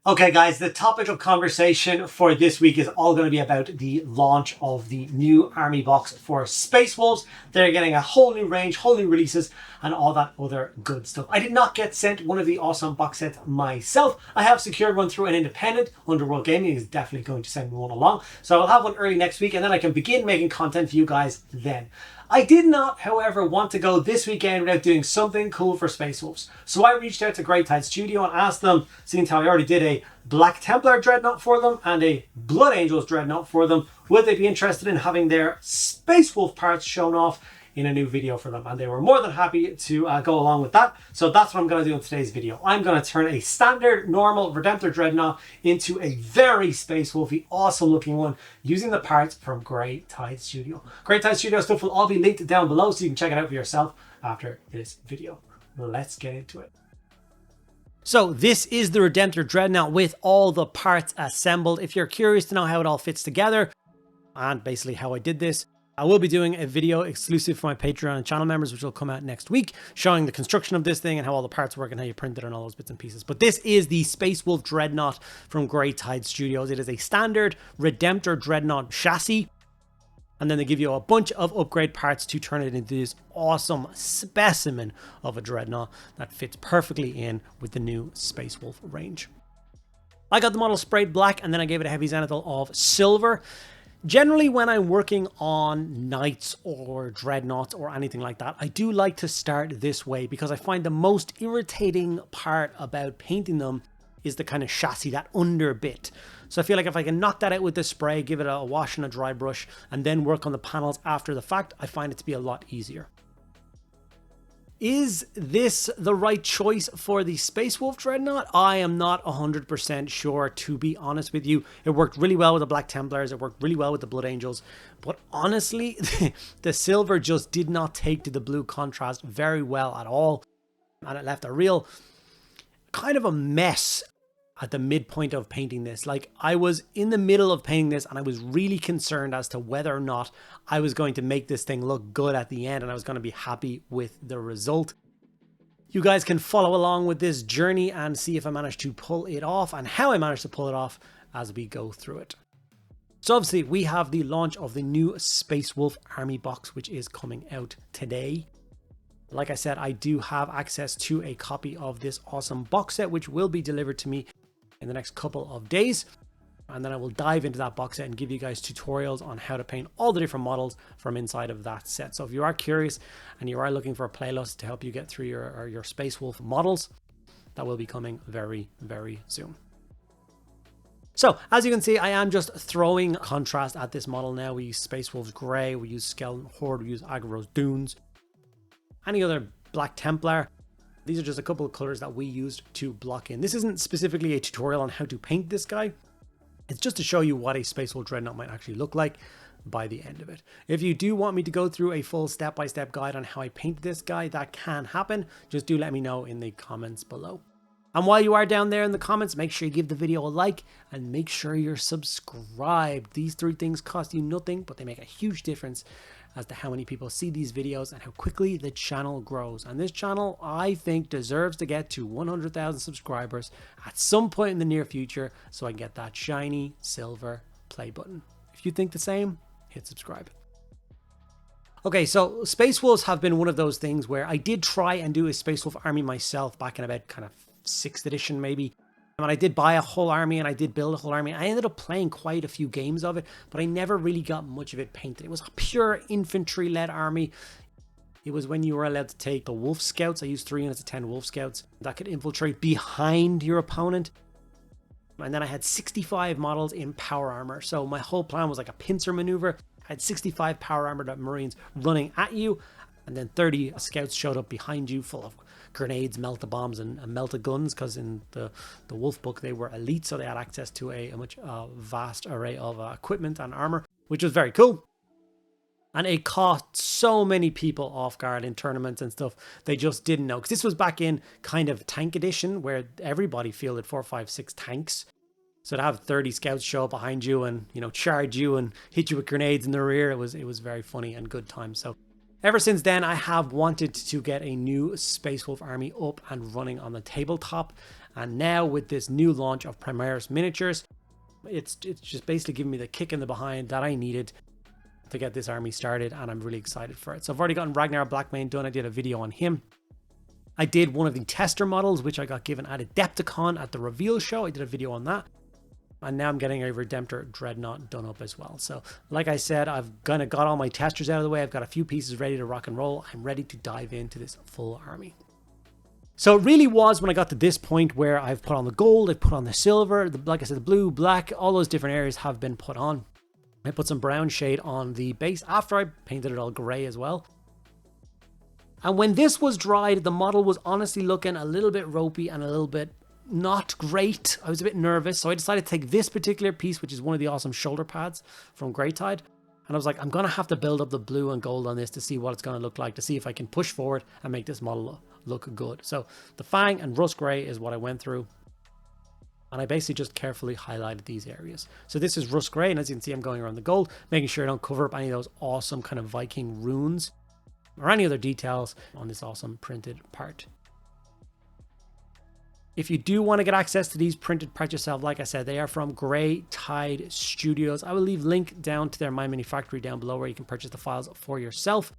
Okay guys, the topic of conversation for this week is all going to be about the launch of the new army box for Space Wolves. They're getting a whole new range, whole new releases, and all that other good stuff. I did not get sent one of the awesome box sets myself. I have secured one through an independent. Underworld Gaming is definitely going to send me one along. So I'll have one early next week and then I can begin making content for you guys then. I did not, however, want to go this weekend without doing something cool for Space Wolves. So I reached out to GreyTide Studio and asked them, seeing how I already did a Black Templar Dreadnought for them and a Blood Angels Dreadnought for them, would they be interested in having their Space Wolf parts shown off in a new video for them? And they were more than happy to go along with that. So that's what I'm going to do in today's video. I'm going to turn a standard, normal Redemptor Dreadnought into a very Space Wolfy, awesome looking one using the parts from GreyTide Studio. GreyTide Studio stuff will all be linked down below so you can check it out for yourself after this video. Let's get into it. So this is the Redemptor Dreadnought with all the parts assembled. If you're curious to know how it all fits together and basically how I did this, I will be doing a video exclusive for my Patreon and channel members, which will come out next week, showing the construction of this thing and how all the parts work and how you print it and all those bits and pieces. But this is the Space Wolf Dreadnought from GreyTide Studios. It is a standard Redemptor Dreadnought chassis. And then they give you a bunch of upgrade parts to turn it into this awesome specimen of a Dreadnought that fits perfectly in with the new Space Wolf range. I got the model sprayed black and then I gave it a heavy zenithal of silver. Generally, when I'm working on Knights or Dreadnoughts or anything like that, I do like to start this way because I find the most irritating part about painting them is the kind of chassis, that under bit. So I feel like if I can knock that out with the spray, give it a wash and a dry brush, and then work on the panels after the fact, I find it to be a lot easier. Is this the right choice for the Space Wolf Dreadnought? I am not 100% sure, to be honest with you. It worked really well with the Black Templars, it worked really well with the Blood Angels, but honestly, the silver just did not take to the blue contrast very well at all, and it left a real kind of a mess at the midpoint of painting this. Like, I was in the middle of painting this and I was really concerned as to whether or not I was going to make this thing look good at the end and I was going to be happy with the result. You guys can follow along with this journey and see if I managed to pull it off and how I managed to pull it off as we go through it. So obviously we have the launch of the new Space Wolf Army box, which is coming out today. Like I said, I do have access to a copy of this awesome box set, which will be delivered to me in the next couple of days. And then I will dive into that box set and give you guys tutorials on how to paint all the different models from inside of that set. So if you are curious and you are looking for a playlist to help you get through your Space Wolf models, that will be coming very, very soon. So as you can see, I am just throwing contrast at this model now. We use Space Wolves Grey, we use Skeleton Horde, we use Aggro Dunes, any other Black Templar. These are just a couple of colors that we used to block in. This isn't specifically a tutorial on how to paint this guy. It's just to show you what a Space Wolf Dreadnought might actually look like by the end of it. If you do want me to go through a full step-by-step guide on how I paint this guy, that can happen. Just do let me know in the comments below. And while you are down there in the comments, make sure you give the video a like and make sure you're subscribed. These three things cost you nothing, but they make a huge difference as to how many people see these videos and how quickly the channel grows. And this channel, I think, deserves to get to 100,000 subscribers at some point in the near future so I can get that shiny silver play button. If you think the same, hit subscribe. Okay, so Space Wolves have been one of those things where I did try and do a Space Wolf army myself back in about kind of 6th edition maybe. And I did buy a whole army and I did build a whole army. I ended up playing quite a few games of it, but I never really got much of it painted. It was a pure infantry-led army. It was when you were allowed to take the Wolf Scouts. I used 3 units of 10 Wolf Scouts that could infiltrate behind your opponent. And then I had 65 models in power armor. So my whole plan was like a pincer maneuver. I had 65 power armored Marines running at you, and then 30 scouts showed up behind you full of grenades, melta bombs, and melta guns, because in the Wolf book they were elite, so they had access to a much vast array of equipment and armor, which was very cool. And it caught so many people off guard in tournaments and stuff. They just didn't know, because this was back in kind of tank edition where everybody fielded 4, 5, 6 tanks. So to have 30 scouts show up behind you and, you know, charge you and hit you with grenades in the rear, it was very funny and good time. So ever since then, I have wanted to get a new Space Wolf army up and running on the tabletop. And now with this new launch of Primaris miniatures, it's just basically giving me the kick in the behind that I needed to get this army started, and I'm really excited for it. So I've already gotten Ragnar Blackmane done. I did a video on him. I did one of the tester models, which I got given at Adepticon at the reveal show. I did a video on that. And now I'm getting a Redemptor Dreadnought done up as well. So like I said, I've kind of got all my testers out of the way. I've got a few pieces ready to rock and roll. I'm ready to dive into this full army. So it really was when I got to this point where I've put on the gold, I've put on the silver, like I said, the blue, black, all those different areas have been put on. I put some brown shade on the base after I painted it all gray as well. And when this was dried, the model was honestly looking a little bit ropey and a little bit not great. I was a bit nervous, so I decided to take this particular piece, which is one of the awesome shoulder pads from GreyTide, and I was like, I'm gonna have to build up the blue and gold on this to see what it's gonna look like, to see if I can push forward and make this model look good. So the Fang and Rust Grey is what I went through, and I basically just carefully highlighted these areas. So this is Rust Grey, and as you can see, I'm going around the gold, making sure I don't cover up any of those awesome kind of Viking runes or any other details on this awesome printed part. If you do want to get access to these printed parts yourself, like I said, they are from GreyTide Studios. I will leave a link down to their My Mini Factory down below where you can purchase the files for yourself.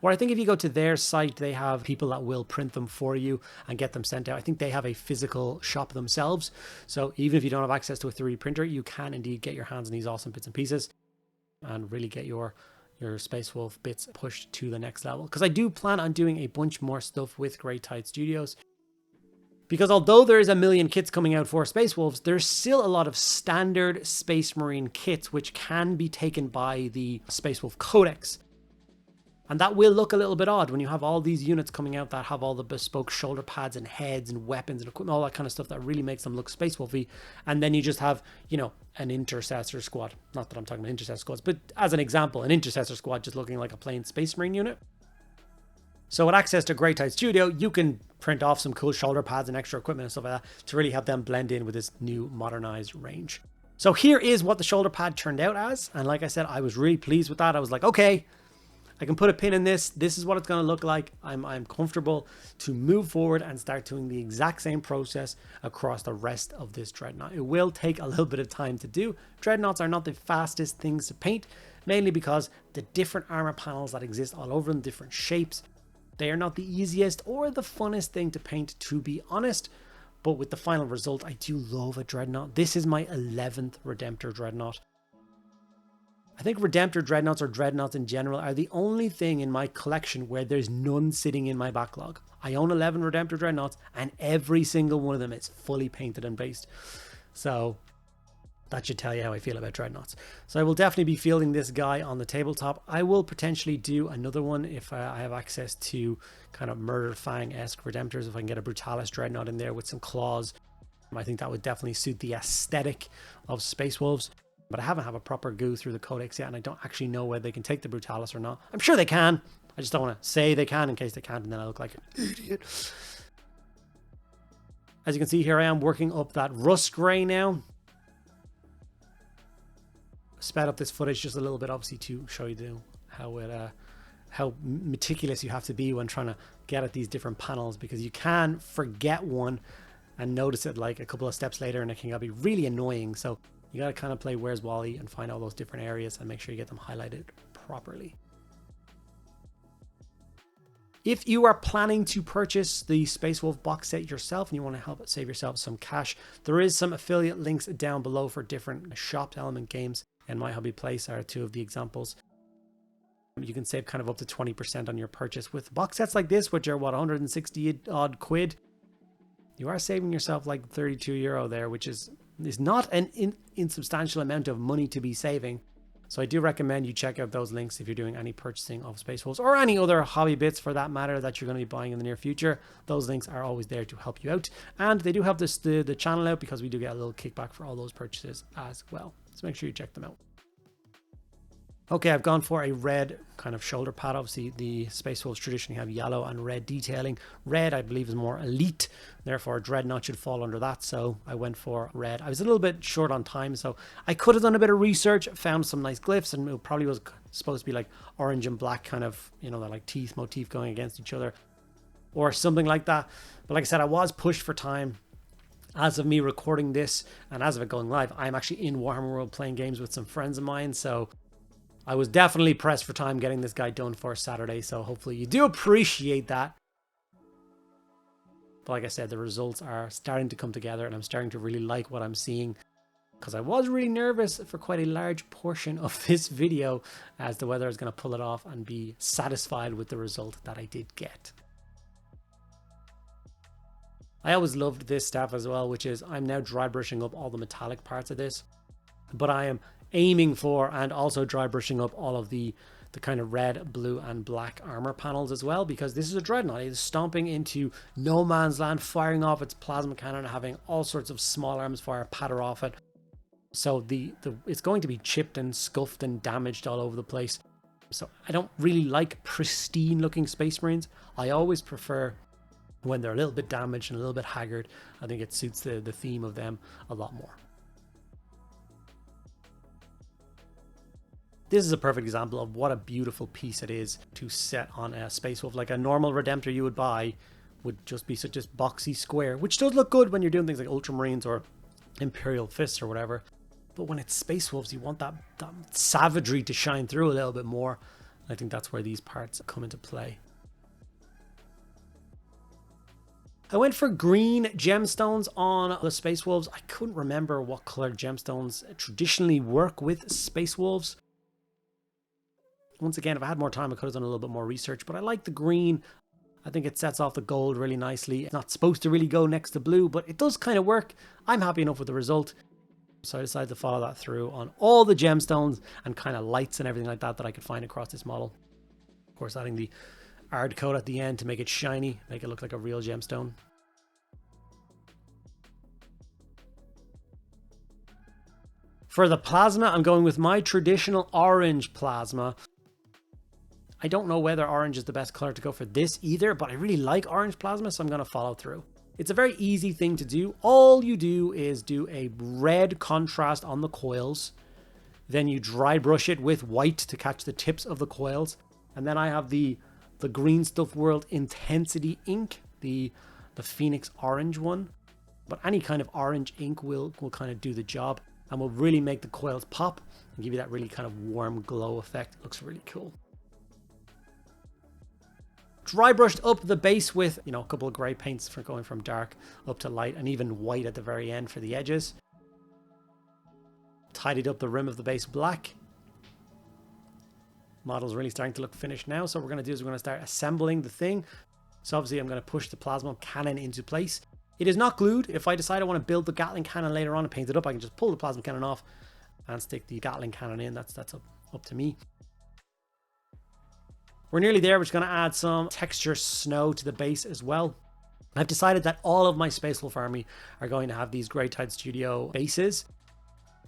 Or I think if you go to their site, they have people that will print them for you and get them sent out. I think they have a physical shop themselves. So even if you don't have access to a 3D printer, you can indeed get your hands on these awesome bits and pieces and really get your Space Wolf bits pushed to the next level. Because I do plan on doing a bunch more stuff with GreyTide Studios. Because although there is a million kits coming out for Space Wolves, there's still a lot of standard Space Marine kits which can be taken by the Space Wolf Codex. And that will look a little bit odd when you have all these units coming out that have all the bespoke shoulder pads and heads and weapons and equipment, all that kind of stuff that really makes them look Space Wolfy. And then you just have, you know, an Intercessor squad. Not that I'm talking about Intercessor squads, but as an example, an Intercessor squad just looking like a plain Space Marine unit. So with access to GreyTide Studio, you can print off some cool shoulder pads and extra equipment and stuff like that to really help them blend in with this new modernized range. So here is what the shoulder pad turned out as. And like I said, I was really pleased with that. I was like, okay, I can put a pin in this. This is what it's going to look like. I'm comfortable to move forward and start doing the exact same process across the rest of this Dreadnought. It will take a little bit of time to do. Dreadnoughts are not the fastest things to paint, mainly because the different armor panels that exist all over them, different shapes, they are not the easiest or the funnest thing to paint, to be honest. But with the final result, I do love a Dreadnought. This is my 11th Redemptor Dreadnought. I think Redemptor Dreadnoughts or Dreadnoughts in general are the only thing in my collection where there's none sitting in my backlog. I own 11 Redemptor Dreadnoughts and every single one of them is fully painted and based. So that should tell you how I feel about Dreadnoughts. So I will definitely be fielding this guy on the tabletop. I will potentially do another one if I have access to kind of Murder Fang-esque Redemptors. If I can get a Brutalis Dreadnought in there with some claws, I think that would definitely suit the aesthetic of Space Wolves. But I haven't had a proper go through the codex yet, and I don't actually know whether they can take the Brutalis or not. I'm sure they can. I just don't want to say they can in case they can't, and then I look like an idiot. As you can see here, I am working up that Rust Grey now. Sped up this footage just a little bit, obviously, to show you how meticulous you have to be when trying to get at these different panels, because you can forget one and notice it like a couple of steps later, and it can be really annoying. So you got to kind of play Where's Wally and find all those different areas and make sure you get them highlighted properly. If you are planning to purchase the Space Wolf box set yourself and you want to help save yourself some cash, there is some affiliate links down below for different shopped element games, and My Hobby Place are two of the examples. You can save kind of up to 20% on your purchase with box sets like this, which are what, 160 odd quid. You are saving yourself like 32 euro there, which is not an insubstantial amount of money to be saving. So I do recommend you check out those links if you're doing any purchasing of Space Wolves or any other hobby bits for that matter that you're going to be buying in the near future. Those links are always there to help you out, and they do help the channel out because we do get a little kickback for all those purchases as well. So make sure you check them out. Okay, I've gone for a red kind of shoulder pad. Obviously, the Space Wolves traditionally have yellow and red detailing. Red, I believe, is more elite. Therefore, Dreadnought should fall under that. So I went for red. I was a little bit short on time, so I could have done a bit of research, found some nice glyphs, and it probably was supposed to be like orange and black kind of, you know, that like teeth motif going against each other. or something like that. But like I said, I was pushed for time. As of me recording this and as of it going live, I'm actually in Warhammer World playing games with some friends of mine. So I was definitely pressed for time getting this guy done for Saturday. So hopefully you do appreciate that. But like I said, the results are starting to come together and I'm starting to really like what I'm seeing, because I was really nervous for quite a large portion of this video as to whether I was going to pull it off and be satisfied with the result that I did get. I always loved this stuff as well, which is I'm now dry brushing up all the metallic parts of this, but I am aiming for and also dry brushing up all of the kind of red, blue and black armor panels as well, because this is a Dreadnought. It is stomping into no man's land, firing off its plasma cannon, having all sorts of small arms fire patter off it. So it's going to be chipped and scuffed and damaged all over the place. So I don't really like pristine looking Space Marines. I always prefer when they're a little bit damaged and a little bit haggard. I think it suits the theme of them a lot more. This is a perfect example of what a beautiful piece it is to set on a Space Wolf. Like a normal Redemptor you would buy would just be such a boxy square, which does look good when you're doing things like Ultramarines or Imperial Fists or whatever. But when it's Space Wolves, you want that savagery to shine through a little bit more. I think that's where these parts come into play. I went for green gemstones on the Space Wolves. I couldn't remember what color gemstones traditionally work with Space Wolves. Once again, if I had more time, I could have done a little bit more research, but I like the green. I think it sets off the gold really nicely. It's not supposed to really go next to blue, but it does kind of work. I'm happy enough with the result. So I decided to follow that through on all the gemstones and kind of lights and everything like that I could find across this model. Of course, adding the ard coat at the end to make it shiny, make it look like a real gemstone. For the plasma, I'm going with my traditional orange plasma. I don't know whether orange is the best color to go for this either, but I really like orange plasma, so I'm going to follow through. It's a very easy thing to do. All you do is do a red contrast on the coils. Then you dry brush it with white to catch the tips of the coils. And then I have the Green Stuff World Intensity ink, the Phoenix orange one. But any kind of orange ink will kind of do the job and will really make the coils pop and give you that really kind of warm glow effect. It looks really cool. Dry brushed up the base with, a couple of grey paints for going from dark up to light and even white at the very end for the edges. Tidied up the rim of the base black. Model's really starting to look finished now. So what we're going to do is we're going to start assembling the thing. So obviously I'm going to push the plasma cannon into place. It is not glued. If I decide I want to build the Gatling cannon later on and paint it up, I can just pull the plasma cannon off and stick the Gatling cannon in. That's up to me. We're nearly there. We're just going to add some texture snow to the base as well. I've decided that all of my Space Wolf army are going to have these GreyTide Studio bases.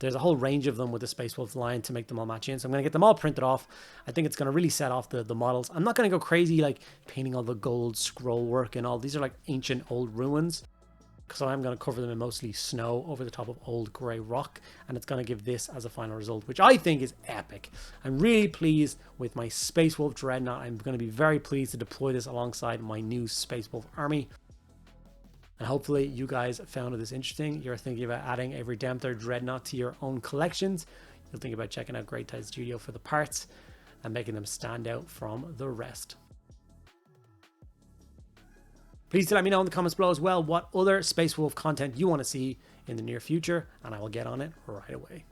There's a whole range of them with the Space Wolf line to make them all match in. So I'm going to get them all printed off. I think it's going to really set off the models. I'm not going to go crazy like painting all the gold scroll work and all. These are like ancient old ruins. So I'm going to cover them in mostly snow over the top of old grey rock, and it's going to give this as a final result, which I think is epic. I'm really pleased with my Space Wolf Dreadnought. I'm going to be very pleased to deploy this alongside my new Space Wolf army. And hopefully you guys found this interesting. You're thinking about adding a Redemptor Dreadnought to your own collections. You'll think about checking out GreyTide Studio for the parts and making them stand out from the rest. Please do let me know in the comments below as well what other Space Wolf content you want to see in the near future, and I will get on it right away.